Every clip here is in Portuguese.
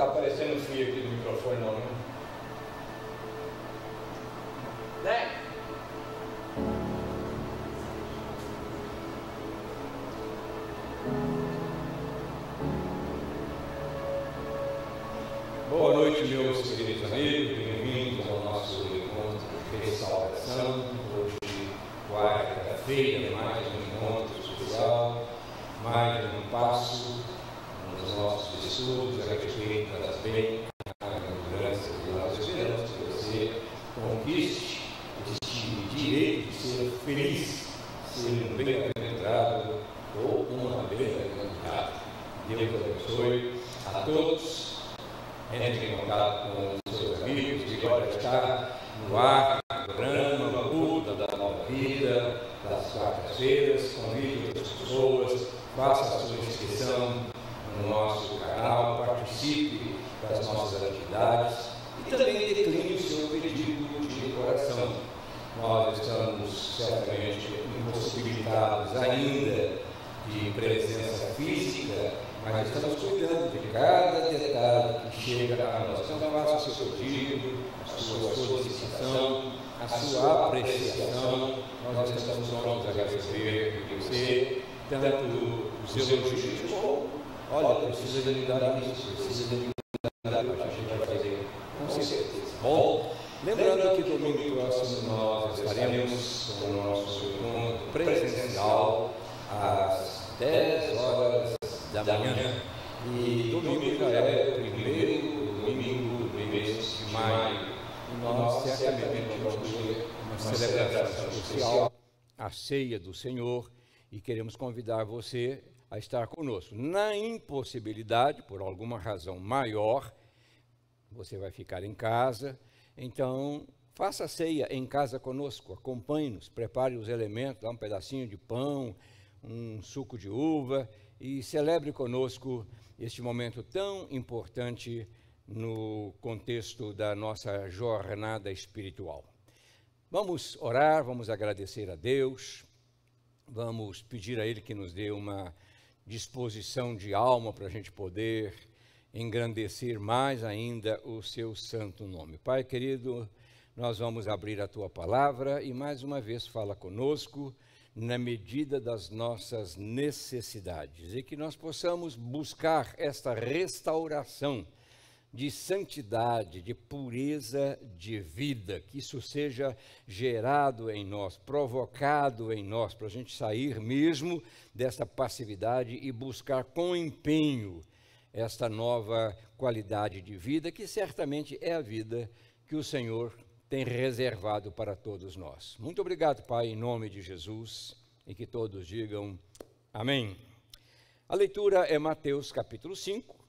está aparecendo fio aqui do microfone, não, né? Boa noite, meus queridos amigos, bem-vindos ao nosso encontro de restauração. Hoje, quarta-feira, mais um encontro especial, mais um passo nos nossos estudos a respeito das bem-aventuranças. E nós esperamos que você conquiste este direito de ser feliz, ser um bem-aventurado ou uma bem-aventurada. Deus abençoe a todos. Entre em contato com os seus amigos, que agora está no ar, no programa, culto da nova vida, das quartas-feiras, convide outras pessoas, faça a sua inscrição no nosso canal, participe das nossas atividades e também decline o seu pedido de coração. Nós estamos certamente impossibilitados ainda de presença física, mas estamos cuidando de cada detalhe que chega a nós. Então faça o seu pedido, a sua solicitação, a sua apreciação. Nós estamos prontos a receber de você tanto os elogios como, olha, precisa de me dar isso, precisa de me dar isso, a gente vai fazer com certeza. Bom, lembrando que domingo próximo nós estaremos com o nosso encontro presencial às 10 horas da manhã. E domingo já é o primeiro domingo do mês de maio. E nós certamente vamos ter uma celebração especial, a ceia do Senhor, e queremos convidar você a estar conosco. Na impossibilidade, por alguma razão maior, você vai ficar em casa, então faça a ceia em casa conosco, acompanhe-nos, prepare os elementos, dá um pedacinho de pão, um suco de uva e celebre conosco este momento tão importante no contexto da nossa jornada espiritual. Vamos orar, vamos agradecer a Deus, vamos pedir a Ele que nos dê uma disposição de alma para a gente poder engrandecer mais ainda o seu santo nome. Pai querido, nós vamos abrir a Tua palavra e mais uma vez fala conosco, na medida das nossas necessidades, e que nós possamos buscar esta restauração de santidade, de pureza de vida, que isso seja gerado em nós, provocado em nós, para a gente sair mesmo dessa passividade e buscar com empenho esta nova qualidade de vida, que certamente é a vida que o Senhor tem reservado para todos nós. Muito obrigado, Pai, em nome de Jesus, e que todos digam amém. A leitura é Mateus capítulo 5,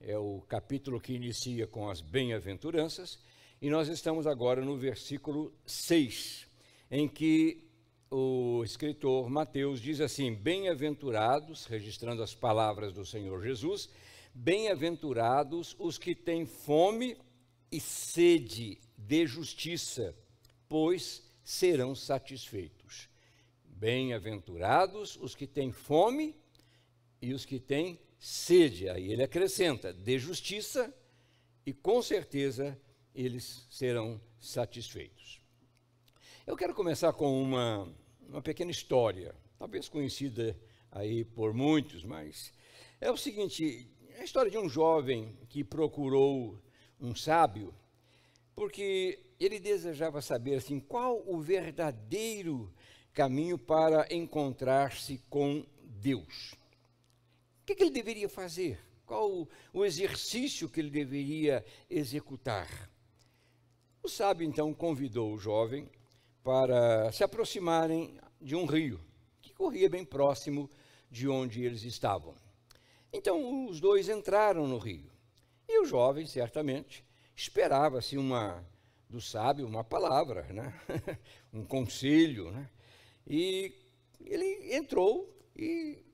é o capítulo que inicia com as bem-aventuranças, e nós estamos agora no versículo 6, em que o escritor Mateus diz assim: bem-aventurados, registrando as palavras do Senhor Jesus, bem-aventurados os que têm fome e sede de justiça, pois serão satisfeitos. Bem-aventurados os que têm fome e os que têm sede. Aí ele acrescenta, de justiça, e com certeza eles serão satisfeitos. Eu quero começar com uma pequena história, talvez conhecida aí por muitos, mas é o seguinte, é a história de um jovem que procurou um sábio, porque ele desejava saber assim, qual o verdadeiro caminho para encontrar-se com Deus. O que ele deveria fazer? Qual o exercício que ele deveria executar? O sábio, então, convidou o jovem para se aproximarem de um rio, que corria bem próximo de onde eles estavam. Então, os dois entraram no rio, e o jovem, certamente, esperava-se do sábio uma palavra, né? Um conselho, né? E ele entrou e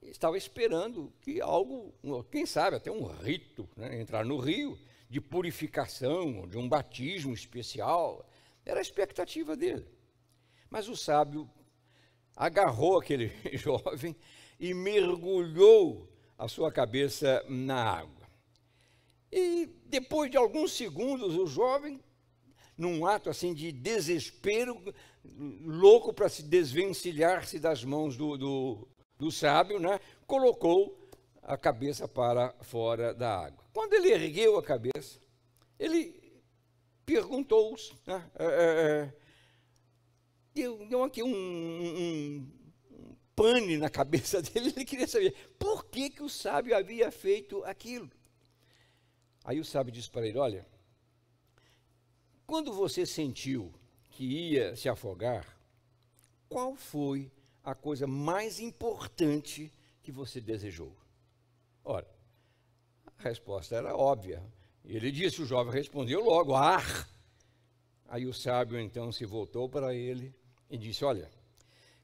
estava esperando que algo, quem sabe até um rito, né? Entrar no rio de purificação, de um batismo especial, era a expectativa dele. Mas o sábio agarrou aquele jovem e mergulhou a sua cabeça na água. E depois de alguns segundos, o jovem, num ato assim de desespero, louco para se desvencilhar-se das mãos do sábio, né, colocou a cabeça para fora da água. Quando ele ergueu a cabeça, ele perguntou-se, né, deu aqui um pane na cabeça dele, ele queria saber por que o sábio havia feito aquilo. Aí o sábio disse para ele: olha, quando você sentiu que ia se afogar, qual foi a coisa mais importante que você desejou? Ora, a resposta era óbvia. Ele disse, o jovem respondeu logo: ar. Aí o sábio então se voltou para ele e disse: olha,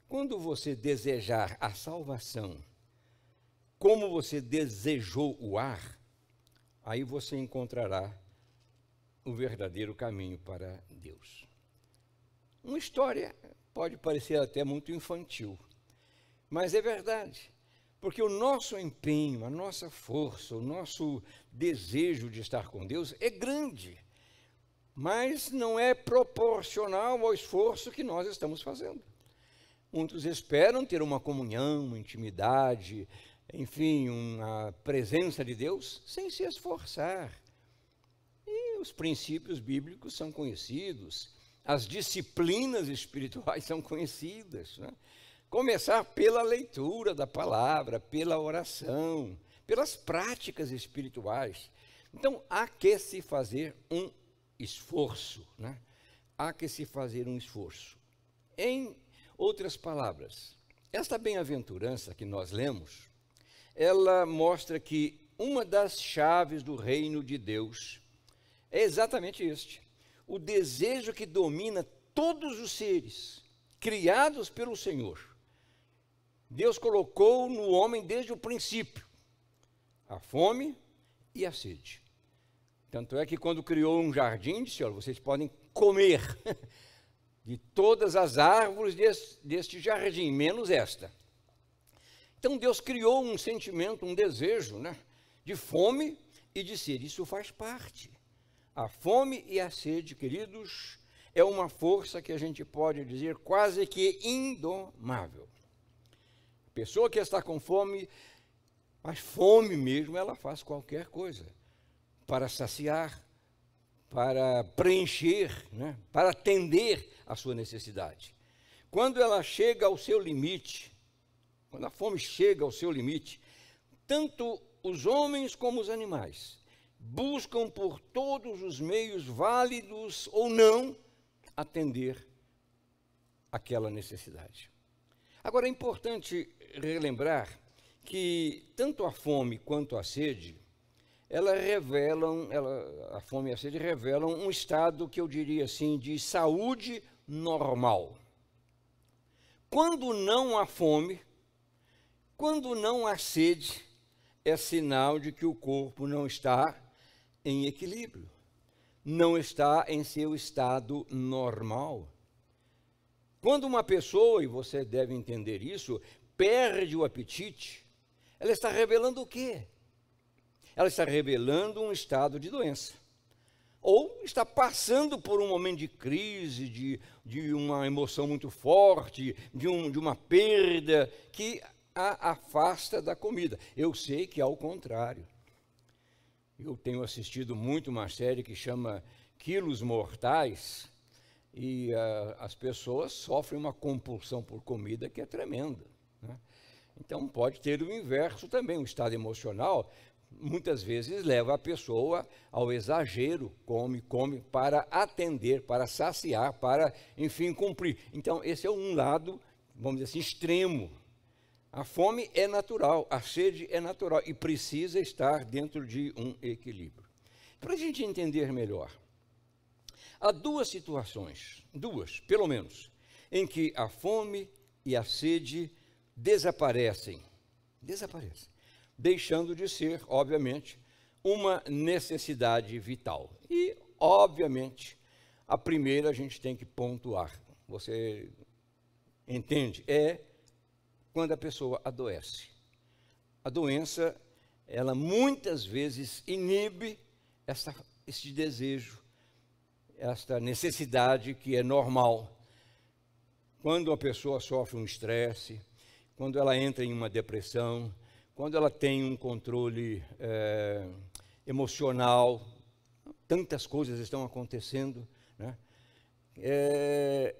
quando você desejar a salvação, como você desejou o ar, aí você encontrará o verdadeiro caminho para Deus. Uma história pode parecer até muito infantil, mas é verdade, porque o nosso empenho, a nossa força, o nosso desejo de estar com Deus é grande, mas não é proporcional ao esforço que nós estamos fazendo. Muitos esperam ter uma comunhão, uma intimidade, enfim, uma presença de Deus sem se esforçar. E os princípios bíblicos são conhecidos, as disciplinas espirituais são conhecidas, né? Começar pela leitura da palavra, pela oração, pelas práticas espirituais. Então, há que se fazer um esforço, né? Há que se fazer um esforço. Em outras palavras, esta bem-aventurança que nós lemos, ela mostra que uma das chaves do reino de Deus é exatamente este: o desejo que domina todos os seres criados pelo Senhor. Deus colocou no homem desde o princípio a fome e a sede. Tanto é que quando criou um jardim, disse: olha, vocês podem comer de todas as árvores deste jardim, menos esta. Então Deus criou um sentimento, um desejo, né, de fome e de sede. Isso faz parte. A fome e a sede, queridos, é uma força que a gente pode dizer quase que indomável. A pessoa que está com fome, mas fome mesmo, ela faz qualquer coisa para saciar, para preencher, né, para atender a sua necessidade. Quando ela chega ao seu limite, quando a fome chega ao seu limite, tanto os homens como os animais buscam por todos os meios, válidos ou não, atender aquela necessidade. Agora, é importante relembrar que tanto a fome quanto a sede, a fome e a sede revelam um estado que eu diria assim, de saúde normal. Quando não há fome, quando não há sede, é sinal de que o corpo não está em equilíbrio, não está em seu estado normal. Quando uma pessoa, e você deve entender isso, perde o apetite, ela está revelando o quê? Ela está revelando um estado de doença. Ou está passando por um momento de crise, de uma emoção muito forte, de uma perda que a afasta da comida. Eu sei que é ao contrário. Eu tenho assistido muito uma série que chama Quilos Mortais, e as pessoas sofrem uma compulsão por comida que é tremenda, né? Então pode ter o inverso também, o estado emocional muitas vezes leva a pessoa ao exagero, come para atender, para saciar, para, enfim, cumprir. Então esse é um lado, vamos dizer assim, extremo. A fome é natural, a sede é natural e precisa estar dentro de um equilíbrio. Para a gente entender melhor, há duas situações, pelo menos, em que a fome e a sede desaparecem, deixando de ser, obviamente, uma necessidade vital. E, obviamente, a primeira a gente tem que pontuar. Você entende? É quando a pessoa adoece. A doença, ela muitas vezes inibe este desejo, esta necessidade que é normal. Quando a pessoa sofre um estresse, quando ela entra em uma depressão, quando ela tem um controle emocional, tantas coisas estão acontecendo, né?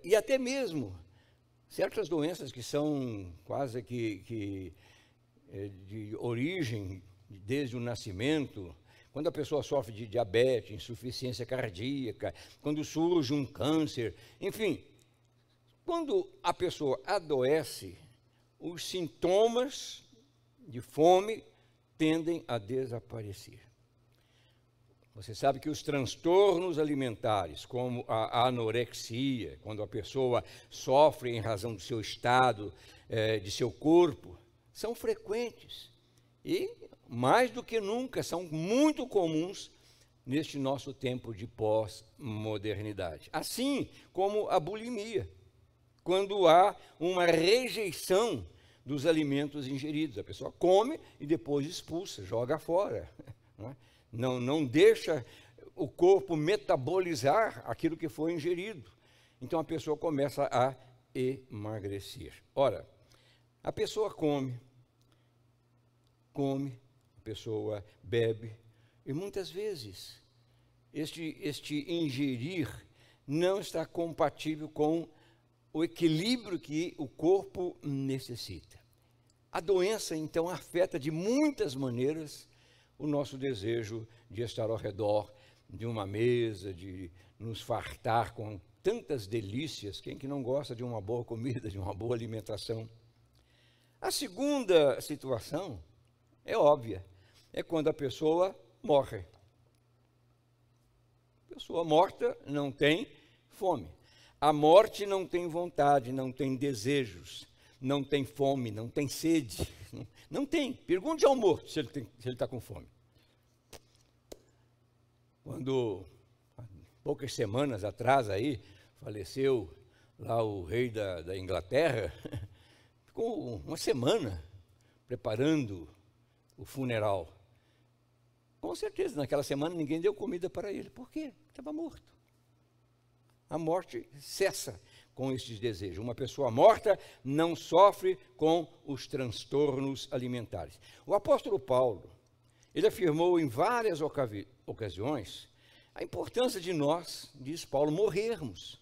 E até mesmo certas doenças que são quase que de origem desde o nascimento, quando a pessoa sofre de diabetes, insuficiência cardíaca, quando surge um câncer, enfim, quando a pessoa adoece, os sintomas de fome tendem a desaparecer. Você sabe que os transtornos alimentares, como a anorexia, quando a pessoa sofre em razão do seu estado, de seu corpo, são frequentes e, mais do que nunca, são muito comuns neste nosso tempo de pós-modernidade. Assim como a bulimia, quando há uma rejeição dos alimentos ingeridos. A pessoa come e depois expulsa, joga fora. Não deixa o corpo metabolizar aquilo que foi ingerido. Então a pessoa começa a emagrecer. Ora, a pessoa come, a pessoa bebe, e muitas vezes este ingerir não está compatível com o equilíbrio que o corpo necessita. A doença, então, afeta de muitas maneiras o nosso desejo de estar ao redor de uma mesa, de nos fartar com tantas delícias. Quem que não gosta de uma boa comida, de uma boa alimentação? A segunda situação é óbvia, é quando a pessoa morre. A pessoa morta não tem fome. A morte não tem vontade, não tem desejos, não tem fome, não tem sede. Não tem. Pergunte ao morto se ele está com fome. Quando, há poucas semanas atrás, aí, faleceu lá o rei da Inglaterra, ficou uma semana preparando o funeral. Com certeza, naquela semana ninguém deu comida para ele. Por quê? Estava morto. A morte cessa com estes desejos. Uma pessoa morta não sofre com os transtornos alimentares. O apóstolo Paulo, ele afirmou em várias ocasiões a importância de nós, diz Paulo, morrermos.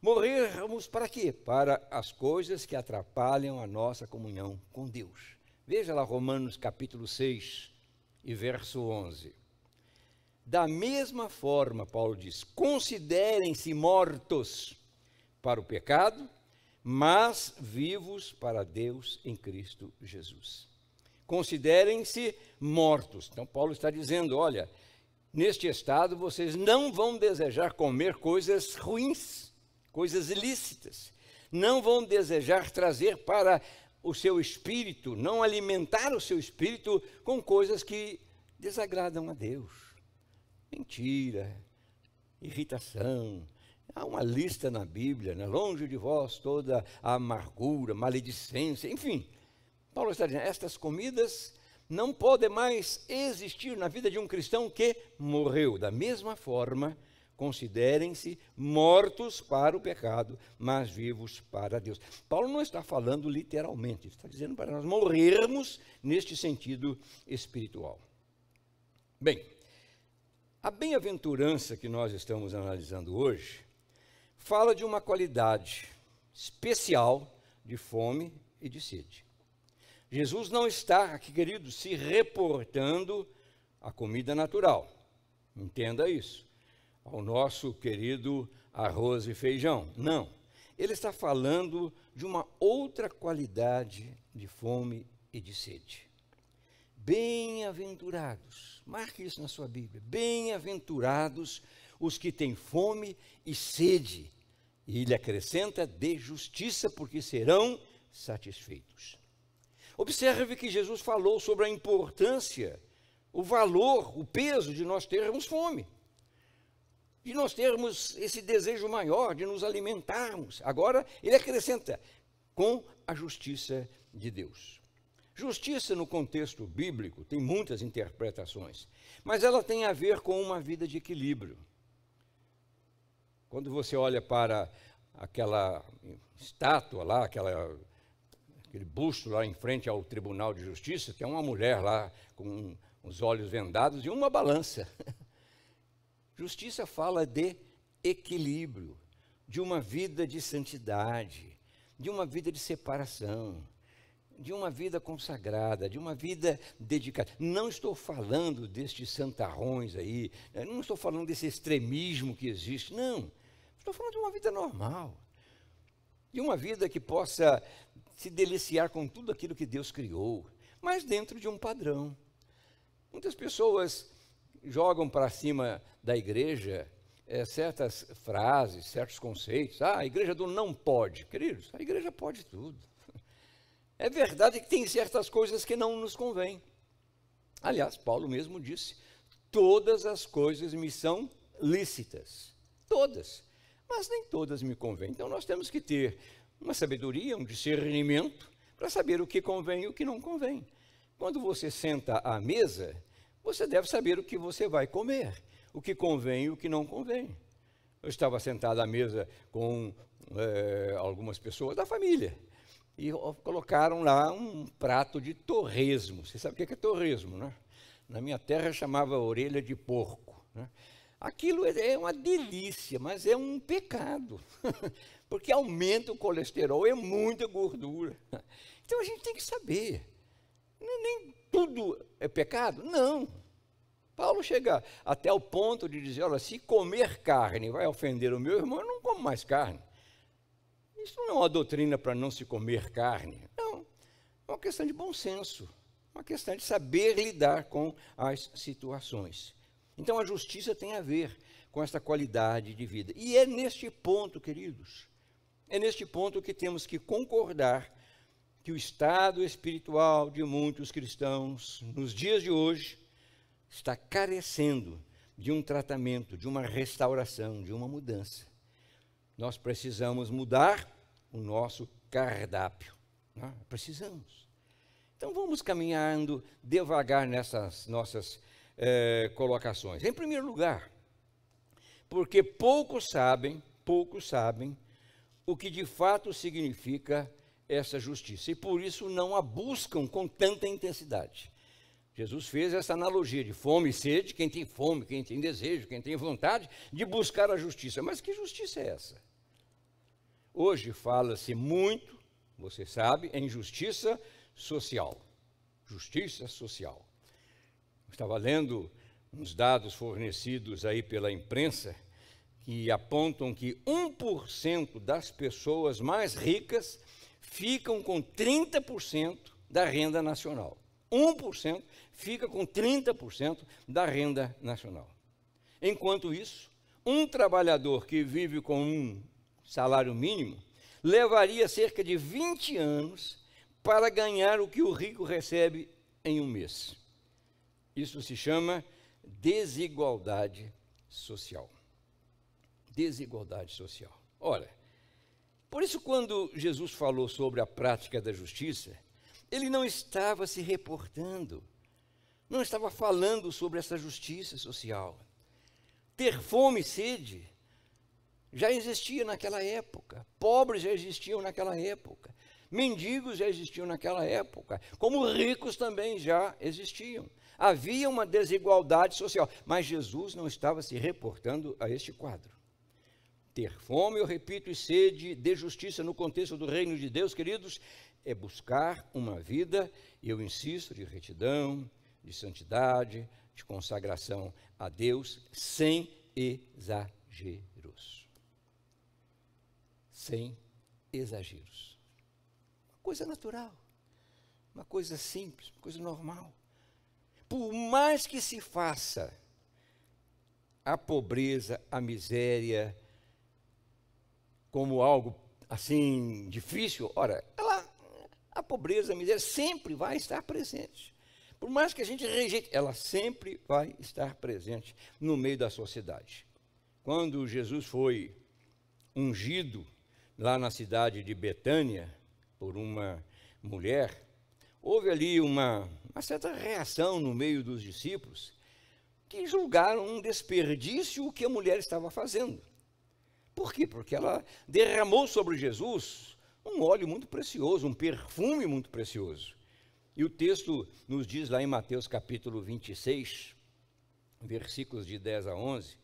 Morrermos para quê? Para as coisas que atrapalham a nossa comunhão com Deus. Veja lá Romanos capítulo 6 e verso 11. Da mesma forma, Paulo diz, considerem-se mortos para o pecado, mas vivos para Deus em Cristo Jesus. Considerem-se mortos. Então, Paulo está dizendo, olha, neste estado vocês não vão desejar comer coisas ruins, coisas ilícitas. Não vão desejar trazer para o seu espírito, não alimentar o seu espírito com coisas que desagradam a Deus. Mentira, irritação, há uma lista na Bíblia, né? Longe de vós toda a amargura, maledicência, enfim. Paulo está dizendo, estas comidas não podem mais existir na vida de um cristão que morreu. Da mesma forma, considerem-se mortos para o pecado, mas vivos para Deus. Paulo não está falando literalmente, está dizendo para nós morrermos neste sentido espiritual. Bem, a bem-aventurança que nós estamos analisando hoje fala de uma qualidade especial de fome e de sede. Jesus não está aqui, querido, se reportando à comida natural. Entenda isso. Ao nosso querido arroz e feijão. Não. Ele está falando de uma outra qualidade de fome e de sede. Bem-aventurados, marque isso na sua Bíblia, bem-aventurados os que têm fome e sede, e ele acrescenta de justiça, porque serão satisfeitos. Observe que Jesus falou sobre a importância, o valor, o peso de nós termos fome, de nós termos esse desejo maior de nos alimentarmos. Agora, ele acrescenta, com a justiça de Deus. Justiça, no contexto bíblico, tem muitas interpretações, mas ela tem a ver com uma vida de equilíbrio. Quando você olha para aquela estátua lá, aquele busto lá em frente ao Tribunal de Justiça, que é uma mulher lá com os olhos vendados e uma balança. Justiça fala de equilíbrio, de uma vida de santidade, de uma vida de separação, de uma vida consagrada, de uma vida dedicada. Não estou falando destes santarrões aí, não estou falando desse extremismo que existe, não. Estou falando de uma vida normal, de uma vida que possa se deliciar com tudo aquilo que Deus criou, mas dentro de um padrão. Muitas pessoas jogam para cima da igreja certas frases, certos conceitos. A igreja do não pode. Queridos, a igreja pode tudo. É verdade que tem certas coisas que não nos convêm. Aliás, Paulo mesmo disse, todas as coisas me são lícitas. Todas. Mas nem todas me convêm. Então nós temos que ter uma sabedoria, um discernimento, para saber o que convém e o que não convém. Quando você senta à mesa, você deve saber o que você vai comer, o que convém e o que não convém. Eu estava sentado à mesa com algumas pessoas da família e colocaram lá um prato de torresmo. Você sabe o que é torresmo, né? Na minha terra chamava orelha de porco, né? Aquilo é uma delícia, mas é um pecado, porque aumenta o colesterol, é muita gordura. Então a gente tem que saber, nem tudo é pecado? Não. Paulo chega até o ponto de dizer, olha, se comer carne vai ofender o meu irmão, eu não como mais carne. Isso não é uma doutrina para não se comer carne, não. É uma questão de bom senso, uma questão de saber lidar com as situações. Então, a justiça tem a ver com essa qualidade de vida. E é neste ponto, queridos, é neste ponto que temos que concordar que o estado espiritual de muitos cristãos, nos dias de hoje, está carecendo de um tratamento, de uma restauração, de uma mudança. Nós precisamos mudar o nosso cardápio. Né? Precisamos. Então, vamos caminhando devagar nessas nossas colocações. Em primeiro lugar, porque poucos sabem o que de fato significa essa justiça, e por isso não a buscam com tanta intensidade. Jesus fez essa analogia de fome e sede, quem tem fome, quem tem desejo, quem tem vontade de buscar a justiça. Mas que justiça é essa? Hoje fala-se muito, você sabe, em justiça social. Justiça social. Estava lendo uns dados fornecidos aí pela imprensa que apontam que 1% das pessoas mais ricas ficam com 30% da renda nacional. 1% fica com 30% da renda nacional. Enquanto isso, um trabalhador que vive com um salário mínimo levaria cerca de 20 anos para ganhar o que o rico recebe em um mês. Isso se chama desigualdade social. Desigualdade social. Ora, por isso quando Jesus falou sobre a prática da justiça, ele não estava se reportando, não estava falando sobre essa justiça social. Ter fome e sede já existia naquela época, pobres já existiam naquela época, mendigos já existiam naquela época, como ricos também já existiam. Havia uma desigualdade social, mas Jesus não estava se reportando a este quadro. Ter fome, eu repito, e sede de justiça no contexto do reino de Deus, queridos, é buscar uma vida, e eu insisto, de retidão, de santidade, de consagração a Deus, sem exageros. Sem exageros. Uma coisa natural, uma coisa simples, uma coisa normal. Por mais que se faça a pobreza, a miséria, como algo assim difícil, ora, a pobreza, a miséria sempre vai estar presente. Por mais que a gente rejeite, ela sempre vai estar presente no meio da sociedade. Quando Jesus foi ungido lá na cidade de Betânia por uma mulher, houve ali uma certa reação no meio dos discípulos, que julgaram um desperdício o que a mulher estava fazendo. Por quê? Porque ela derramou sobre Jesus um óleo muito precioso, um perfume muito precioso. E o texto nos diz lá em Mateus capítulo 26, versículos de 10 a 11,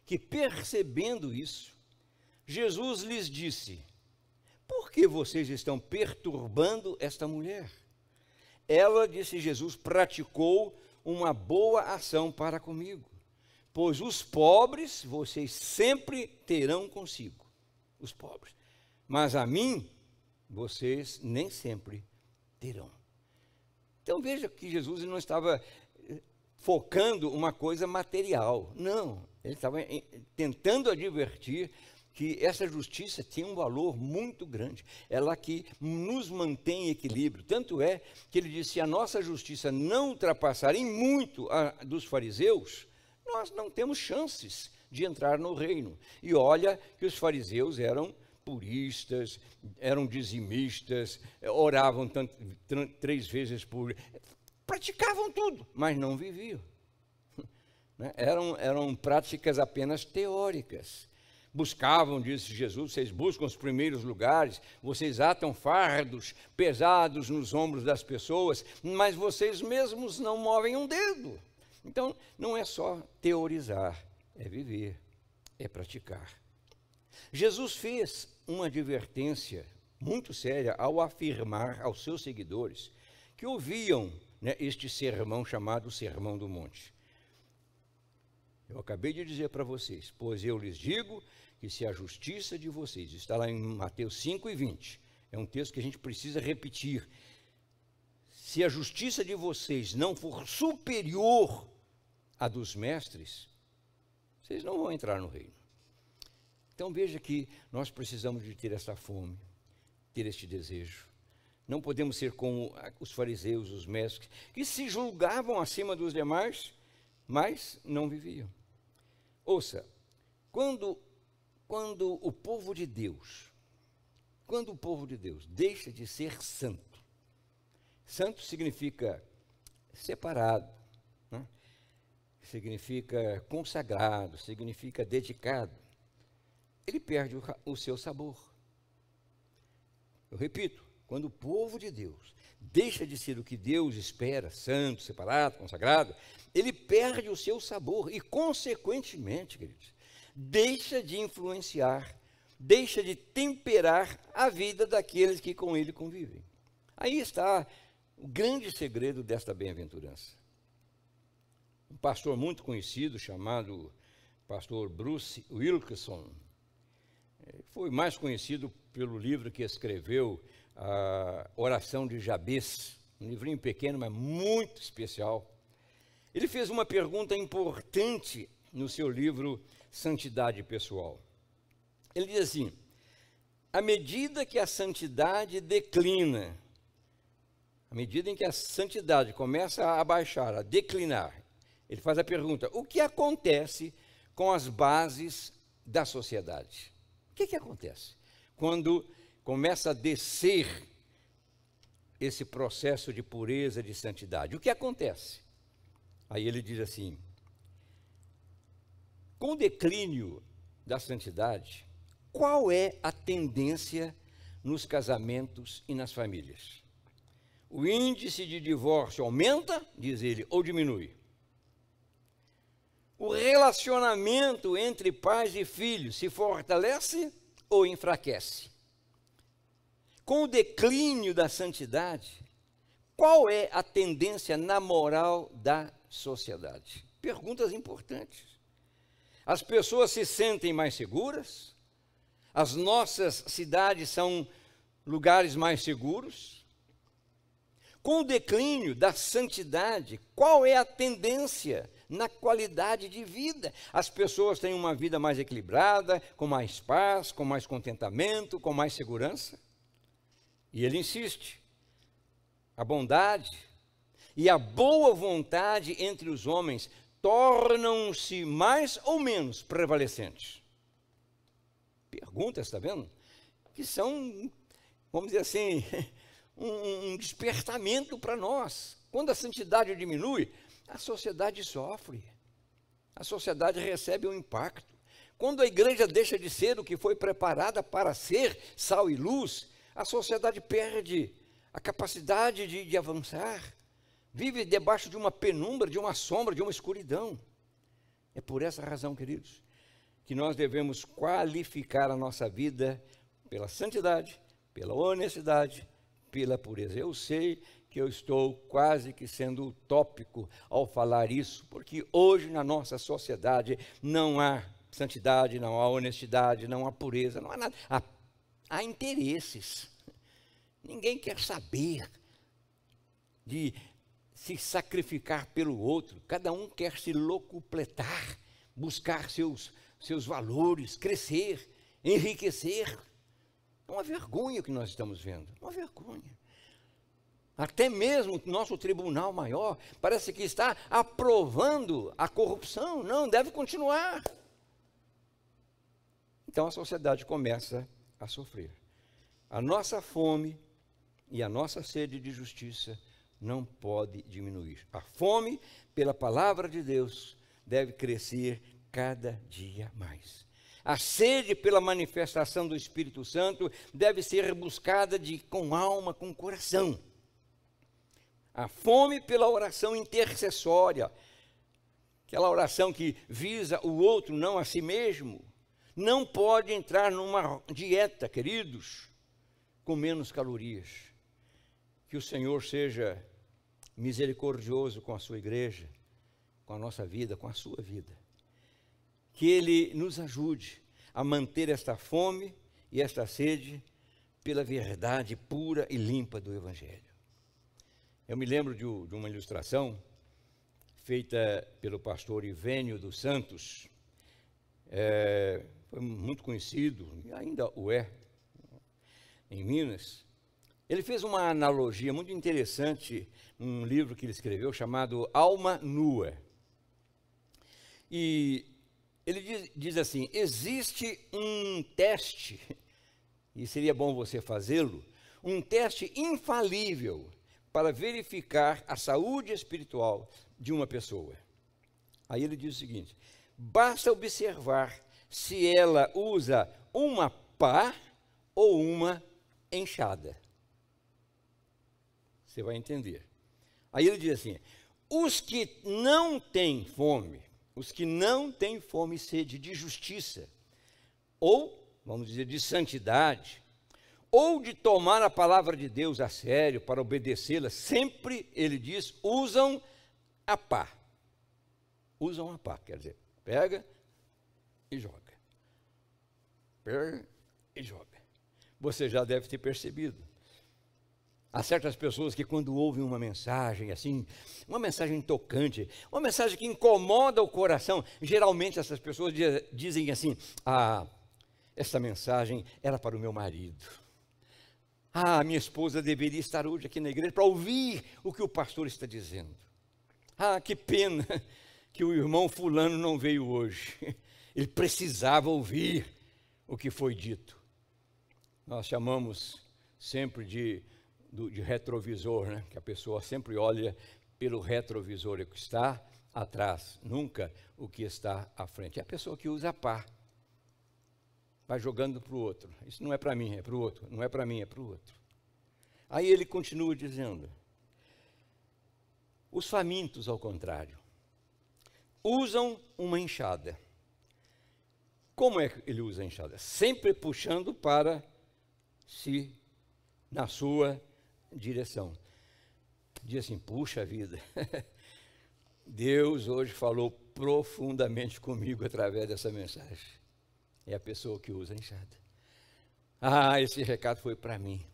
que percebendo isso, Jesus lhes disse: por que vocês estão perturbando esta mulher? Ela, disse Jesus, praticou uma boa ação para comigo, pois os pobres vocês sempre terão consigo, os pobres, mas a mim vocês nem sempre terão. Então veja que Jesus não estava focando uma coisa material, não, ele estava tentando advertir que essa justiça tem um valor muito grande, ela que nos mantém em equilíbrio. Tanto é que ele disse: se a nossa justiça não ultrapassar em muito a dos fariseus, nós não temos chances de entrar no reino. E olha que os fariseus eram puristas, eram dizimistas, oravam 3 vezes por dia, praticavam tudo, mas não viviam. Eram práticas apenas teóricas. Buscavam, disse Jesus, vocês buscam os primeiros lugares, vocês atam fardos pesados nos ombros das pessoas, mas vocês mesmos não movem um dedo. Então, não é só teorizar, é viver, é praticar. Jesus fez uma advertência muito séria ao afirmar aos seus seguidores que ouviam, este sermão chamado Sermão do Monte. Eu acabei de dizer para vocês: pois eu lhes digo que se a justiça de vocês, está lá em Mateus 5:20, é um texto que a gente precisa repetir, se a justiça de vocês não for superior à dos mestres, vocês não vão entrar no reino. Então veja que nós precisamos de ter essa fome, ter este desejo. Não podemos ser como os fariseus, os mestres, que se julgavam acima dos demais, mas não viviam. Ouça, quando o povo de Deus deixa de ser santo, santo significa separado, significa consagrado, significa dedicado, ele perde o seu sabor. Eu repito, quando o povo de Deus deixa de ser o que Deus espera, santo, separado, consagrado, ele perde o seu sabor e, consequentemente, queridos, deixa de influenciar, deixa de temperar a vida daqueles que com ele convivem. Aí está o grande segredo desta bem-aventurança. Um pastor muito conhecido, chamado pastor Bruce Wilkinson, foi mais conhecido pelo livro que escreveu, a Oração de Jabez, um livrinho pequeno, mas muito especial. Ele fez uma pergunta importante no seu livro Santidade Pessoal. Ele diz assim: à medida que a santidade declina, à medida em que a santidade começa a abaixar, a declinar, ele faz a pergunta: o que acontece com as bases da sociedade? O que acontece quando começa a descer esse processo de pureza, de santidade? O que acontece? Aí ele diz assim: com o declínio da santidade, qual é a tendência nos casamentos e nas famílias? O índice de divórcio aumenta, diz ele, ou diminui? O relacionamento entre pais e filhos se fortalece ou enfraquece? Com o declínio da santidade, qual é a tendência na moral da sociedade? Perguntas importantes. As pessoas se sentem mais seguras? As nossas cidades são lugares mais seguros? Com o declínio da santidade, qual é a tendência na qualidade de vida? As pessoas têm uma vida mais equilibrada, com mais paz, com mais contentamento, com mais segurança? E ele insiste: a bondade e a boa vontade entre os homens tornam-se mais ou menos prevalecentes. Perguntas, está vendo? Que são, vamos dizer assim, um despertamento para nós. Quando a santidade diminui, a sociedade sofre. A sociedade recebe um impacto. Quando a igreja deixa de ser o que foi preparada para ser, sal e luz, a sociedade perde a capacidade de avançar. Vive debaixo de uma penumbra, de uma sombra, de uma escuridão. É por essa razão, queridos, que nós devemos qualificar a nossa vida pela santidade, pela honestidade, pela pureza. Eu sei que eu estou quase que sendo utópico ao falar isso, porque hoje na nossa sociedade não há santidade, não há honestidade, não há pureza, não há nada. Há interesses. Ninguém quer saber de se sacrificar pelo outro. Cada um quer se locupletar, buscar seus valores, crescer, enriquecer. É uma vergonha o que nós estamos vendo, uma vergonha. Até mesmo o nosso tribunal maior parece que está aprovando a corrupção. Não, deve continuar. Então a sociedade começa a sofrer. A nossa fome e a nossa sede de justiça não pode diminuir. A fome pela palavra de Deus deve crescer cada dia mais. A sede pela manifestação do Espírito Santo deve ser buscada com alma, com coração. A fome pela oração intercessória, aquela oração que visa o outro, não a si mesmo, não pode entrar numa dieta, queridos, com menos calorias. Que o Senhor seja misericordioso com a sua igreja, com a nossa vida, com a sua vida. Que Ele nos ajude a manter esta fome e esta sede pela verdade pura e limpa do Evangelho. Eu me lembro de uma ilustração feita pelo pastor Ivênio dos Santos. Foi muito conhecido, e ainda o é, em Minas. Ele fez uma analogia muito interessante num livro que ele escreveu chamado Alma Nua. E ele diz assim: existe um teste, e seria bom você fazê-lo, um teste infalível para verificar a saúde espiritual de uma pessoa. Aí ele diz o seguinte: basta observar se ela usa uma pá ou uma enxada. Você vai entender. Aí ele diz assim: os que não têm fome, e sede de justiça, ou, vamos dizer, de santidade, ou de tomar a palavra de Deus a sério para obedecê-la, sempre, ele diz, usam a pá. Usam a pá, quer dizer, pega e joga. Pega e joga. Você já deve ter percebido. Há certas pessoas que quando ouvem uma mensagem assim, uma mensagem tocante, uma mensagem que incomoda o coração, geralmente essas pessoas dizem assim: essa mensagem era para o meu marido. Minha esposa deveria estar hoje aqui na igreja para ouvir o que o pastor está dizendo. Que pena que o irmão fulano não veio hoje. Ele precisava ouvir o que foi dito. Nós chamamos sempre de retrovisor, né? Que a pessoa sempre olha pelo retrovisor, o que está atrás, nunca o que está à frente. É a pessoa que usa a pá, vai jogando para o outro. Isso não é para mim, é para o outro. Não é para mim, é para o outro. Aí ele continua dizendo: os famintos, ao contrário, usam uma enxada. Como é que ele usa a enxada? Sempre puxando para si, na sua direção. Diz assim: puxa vida, Deus hoje falou profundamente comigo através dessa mensagem. É a pessoa que usa a enxada. Esse recado foi para mim.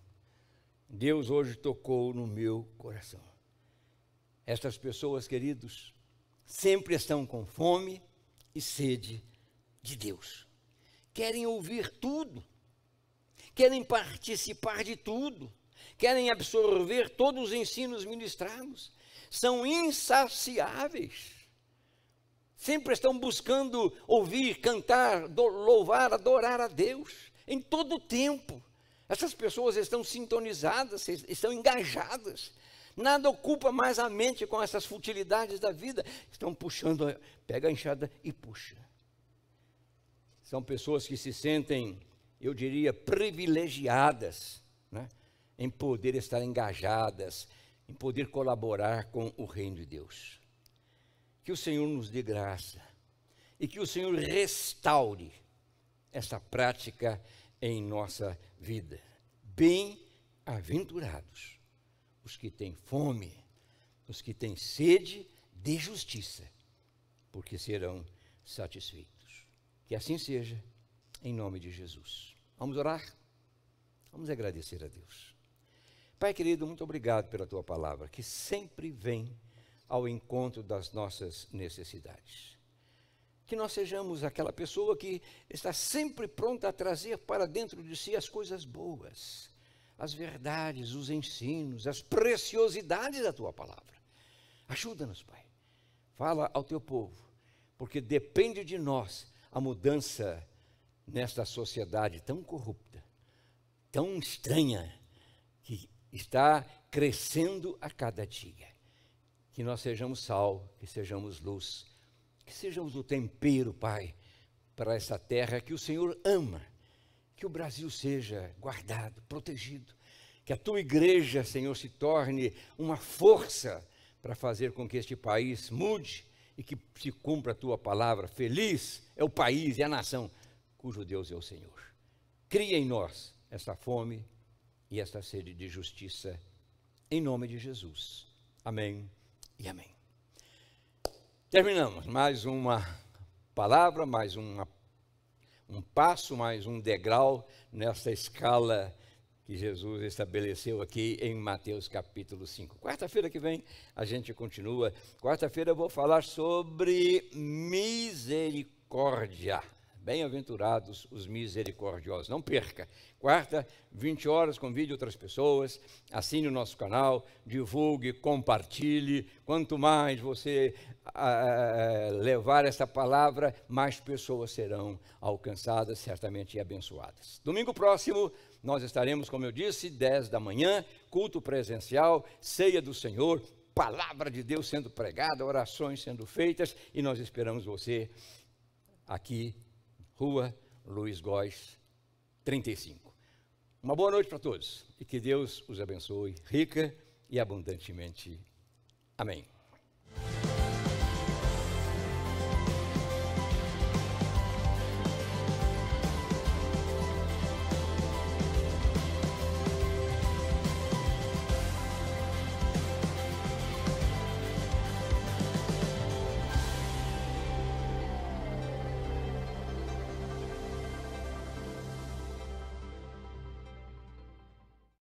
Deus hoje tocou no meu coração. Estas pessoas, queridos, sempre estão com fome e sede de Deus. Querem ouvir tudo. Querem participar de tudo. Querem absorver todos os ensinos ministrados. São insaciáveis. Sempre estão buscando ouvir, cantar, louvar, adorar a Deus, em todo o tempo. Essas pessoas estão sintonizadas, estão engajadas. Nada ocupa mais a mente com essas futilidades da vida. Estão puxando, pega a enxada e puxa. São pessoas que se sentem, eu diria, privilegiadas, né, em poder estar engajadas, em poder colaborar com o reino de Deus. Que o Senhor nos dê graça e que o Senhor restaure essa prática em nossa vida. Bem-aventurados os que têm fome, os que têm sede de justiça, porque serão satisfeitos. Que assim seja, em nome de Jesus. Vamos orar? Vamos agradecer a Deus. Pai querido, muito obrigado pela tua palavra, que sempre vem ao encontro das nossas necessidades. Que nós sejamos aquela pessoa que está sempre pronta a trazer para dentro de si as coisas boas, as verdades, os ensinos, as preciosidades da tua palavra. Ajuda-nos, Pai. Fala ao teu povo, porque depende de nós a mudança nesta sociedade tão corrupta, tão estranha, que está crescendo a cada dia. Que nós sejamos sal, que sejamos luz, que sejamos o tempero, Pai, para essa terra que o Senhor ama. Que o Brasil seja guardado, protegido. Que a tua igreja, Senhor, se torne uma força para fazer com que este país mude e que se cumpra a tua palavra. Feliz é o país e a nação cujo Deus é o Senhor. Cria em nós essa fome e esta sede de justiça, em nome de Jesus. Amém e amém. Terminamos mais uma palavra, mais um passo, mais um degrau nessa escala que Jesus estabeleceu aqui em Mateus capítulo 5. Quarta-feira que vem a gente continua. Quarta-feira eu vou falar sobre misericórdia. Bem-aventurados os misericordiosos. Não perca. Quarta, 20 horas, convide outras pessoas, assine o nosso canal, divulgue, compartilhe. Quanto mais você levar essa palavra, mais pessoas serão alcançadas, certamente, e abençoadas. Domingo próximo, nós estaremos, como eu disse, 10 da manhã, culto presencial, ceia do Senhor, palavra de Deus sendo pregada, orações sendo feitas, e nós esperamos você aqui, Rua Luiz Góes, 35. Uma boa noite para todos e que Deus os abençoe rica e abundantemente. Amém.